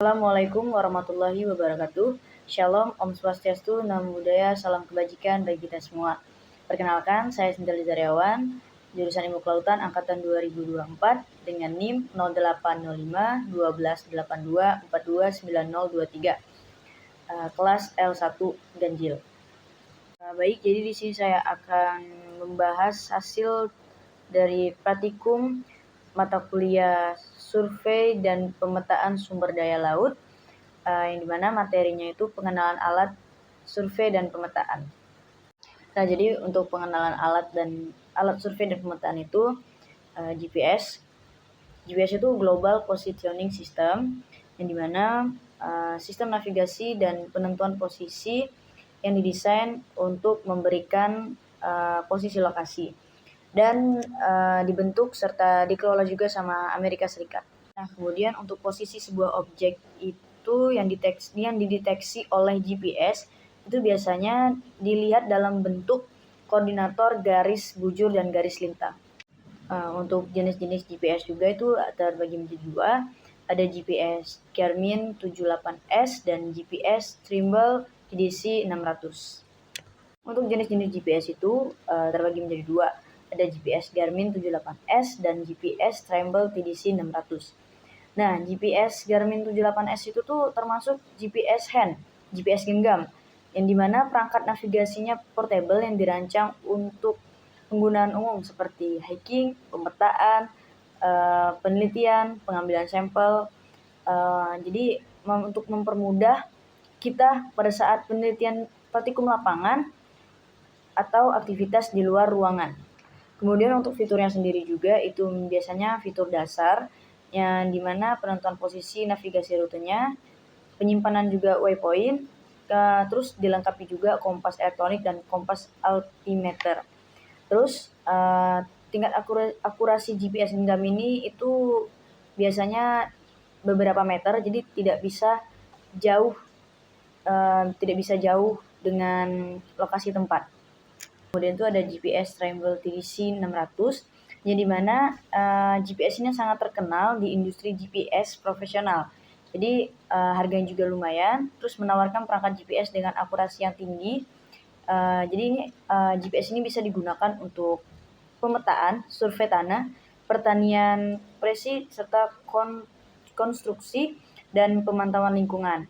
Assalamualaikum warahmatullahi wabarakatuh. Shalom, Om Swastiastu, Namo Buddhaya, salam kebajikan bagi kita semua. Perkenalkan, saya Sinta Lizariawan, jurusan Ilmu Kelautan Angkatan 2024 dengan NIM 0805 1282 429023, kelas L1 Ganjil. Baik, jadi di sini saya akan membahas hasil dari praktikum mata kuliah survei dan pemetaan sumber daya laut, yang dimana materinya itu pengenalan alat survei dan pemetaan. Nah, jadi untuk pengenalan alat survei dan pemetaan itu GPS. GPS itu Global Positioning System, yang dimana sistem navigasi dan penentuan posisi yang didesain untuk memberikan posisi lokasi dan dibentuk serta dikelola juga sama Amerika Serikat. Nah, kemudian untuk posisi sebuah objek itu yang dideteksi oleh GPS itu biasanya dilihat dalam bentuk koordinator garis bujur dan garis lintang. Untuk jenis-jenis GPS juga itu terbagi menjadi dua. Ada GPS Garmin 78S dan GPS Trimble TDC 600. Untuk jenis-jenis GPS itu terbagi menjadi dua. Ada GPS Garmin 78S dan GPS Trimble TDC 600. Nah, GPS Garmin 78S itu tuh termasuk GPS hand, GPS genggam, yang dimana perangkat navigasinya portable yang dirancang untuk penggunaan umum seperti hiking, pemetaan, penelitian, pengambilan sampel. Jadi untuk mempermudah kita pada saat penelitian praktikum lapangan atau aktivitas di luar ruangan. Kemudian untuk fiturnya sendiri juga itu biasanya fitur dasar yang dimana penentuan posisi navigasi rutenya, penyimpanan juga waypoint, terus dilengkapi juga kompas elektronik dan kompas altimeter. Terus tingkat akurasi GPS genggam ini itu biasanya beberapa meter, jadi tidak bisa jauh dengan lokasi tempat. Kemudian itu ada GPS Trimble TDC 600, yang dimana GPS ini sangat terkenal di industri GPS profesional. Jadi harganya juga lumayan, terus menawarkan perangkat GPS dengan akurasi yang tinggi. Jadi ini GPS ini bisa digunakan untuk pemetaan, survei tanah, pertanian presi, serta konstruksi dan pemantauan lingkungan.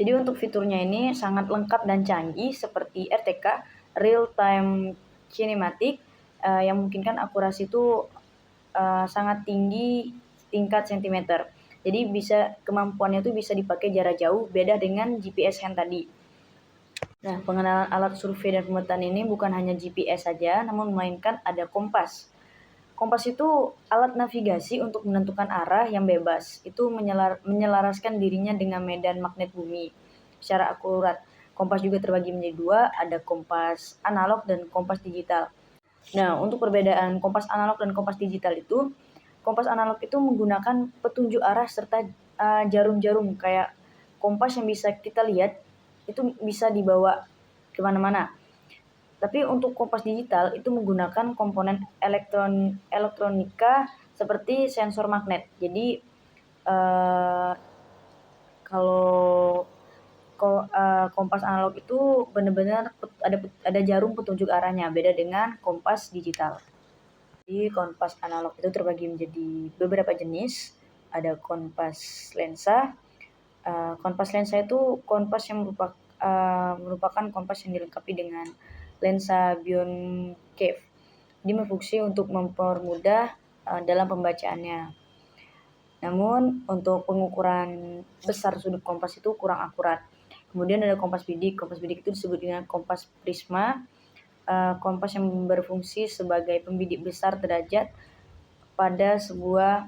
Jadi untuk fiturnya ini sangat lengkap dan canggih seperti RTK, Real Time Kinematic, yang memungkinkan akurasi itu sangat tinggi tingkat sentimeter. Jadi kemampuannya itu bisa dipakai jarak jauh, beda dengan GPS hand tadi. Nah, pengenalan alat survei dan pemetaan ini bukan hanya GPS saja, namun melainkan ada kompas. Kompas itu alat navigasi untuk menentukan arah yang bebas. Itu menyelaraskan dirinya dengan medan magnet bumi secara akurat. Kompas juga terbagi menjadi dua, ada kompas analog dan kompas digital. Nah, untuk perbedaan kompas analog dan kompas digital itu, kompas analog itu menggunakan petunjuk arah serta jarum-jarum kayak kompas yang bisa kita lihat itu bisa dibawa kemana-mana. Tapi untuk kompas digital itu menggunakan komponen elektronika seperti sensor magnet. Jadi kalau kompas analog itu benar-benar ada jarum petunjuk arahnya, beda dengan kompas digital. Jadi kompas analog itu terbagi menjadi beberapa jenis. Ada kompas lensa. Kompas lensa itu kompas yang merupakan kompas yang dilengkapi dengan lensa bioncave. Ini berfungsi untuk mempermudah dalam pembacaannya. Namun untuk pengukuran besar sudut kompas itu kurang akurat. Kemudian ada kompas bidik. Kompas bidik itu disebut dengan kompas prisma. Kompas yang berfungsi sebagai pembidik besar derajat pada sebuah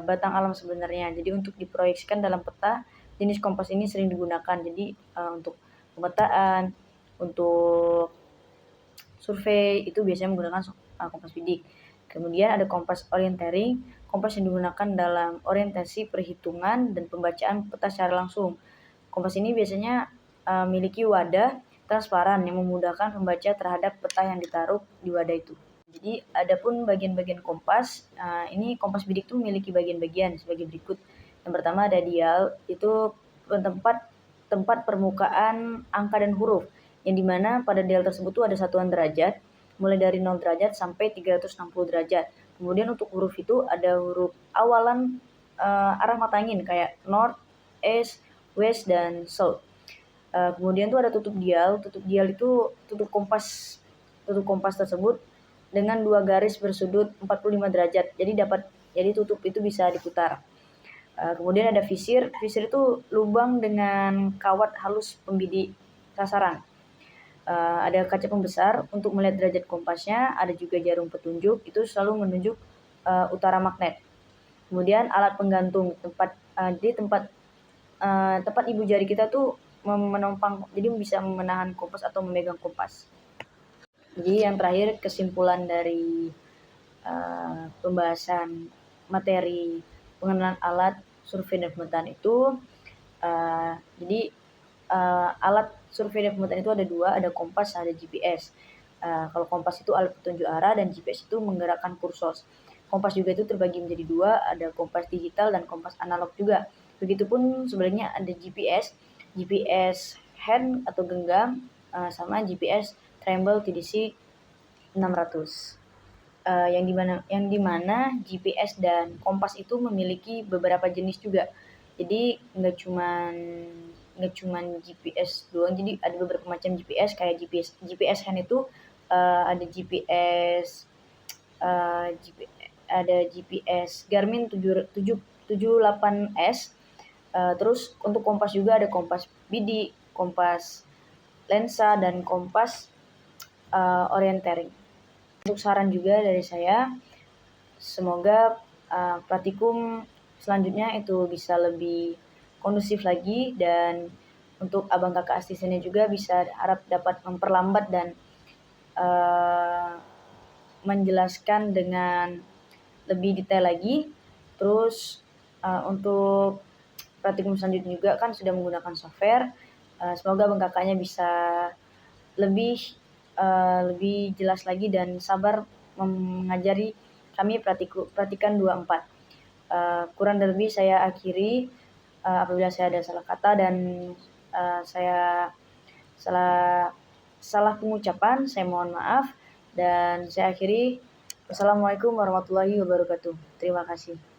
batang alam sebenarnya. Jadi untuk diproyeksikan dalam peta, jenis kompas ini sering digunakan. Jadi untuk pemetaan, untuk survei itu biasanya menggunakan kompas bidik. Kemudian ada kompas orientering, kompas yang digunakan dalam orientasi perhitungan dan pembacaan peta secara langsung. Kompas ini biasanya memiliki wadah transparan yang memudahkan pembaca terhadap peta yang ditaruh di wadah itu. Jadi adapun bagian-bagian kompas, ini kompas bidik itu memiliki bagian-bagian sebagai berikut. Yang pertama ada dial, itu tempat permukaan angka dan huruf, yang dimana pada dial tersebut tuh ada satuan derajat, mulai dari 0 derajat sampai 360 derajat. Kemudian untuk huruf itu ada huruf awalan arah mata angin kayak north, east, west, dan south. Kemudian tuh ada tutup dial. Tutup dial itu tutup kompas tersebut dengan 2 garis bersudut 45 derajat. Jadi tutup itu bisa diputar. Kemudian ada visir. Visir itu lubang dengan kawat halus pembidik sasaran. Ada kaca pembesar untuk melihat derajat kompasnya. Ada juga jarum petunjuk, itu selalu menunjuk utara magnet. Kemudian alat penggantung, tempat ibu jari kita tuh menopang, jadi bisa menahan kompas atau memegang kompas. Jadi yang terakhir, kesimpulan dari pembahasan materi pengenalan alat survei dan pemetaan itu, alat survei dan pemetaan itu ada 2, ada kompas, ada GPS. Kalau kompas itu alat petunjuk arah dan GPS itu menggerakkan kursor. Kompas juga itu terbagi menjadi 2, ada kompas digital dan kompas analog juga. Begitupun sebenarnya ada GPS hand atau genggam, sama GPS tremble TDC 600. Yang dimana GPS dan kompas itu memiliki beberapa jenis juga. Jadi nggak cuman GPS doang, jadi ada beberapa macam GPS, kayak GPS hand itu ada GPS Garmin 778S. Terus untuk kompas juga ada kompas bidik, kompas lensa, dan kompas orientering. Untuk saran juga dari saya, semoga praktikum selanjutnya itu bisa lebih kondusif lagi, dan untuk abang kakak asistennya juga bisa harap dapat memperlambat dan menjelaskan dengan lebih detail lagi. Terus untuk praktikum selanjutnya juga kan sudah menggunakan software. Semoga abang kakaknya bisa lebih jelas lagi dan sabar mengajari kami praktikan 24. Kurang dan lebih saya akhiri. Apabila saya ada salah kata dan saya salah pengucapan, saya mohon maaf, dan saya akhiri. Wassalamualaikum warahmatullahi wabarakatuh. Terima kasih.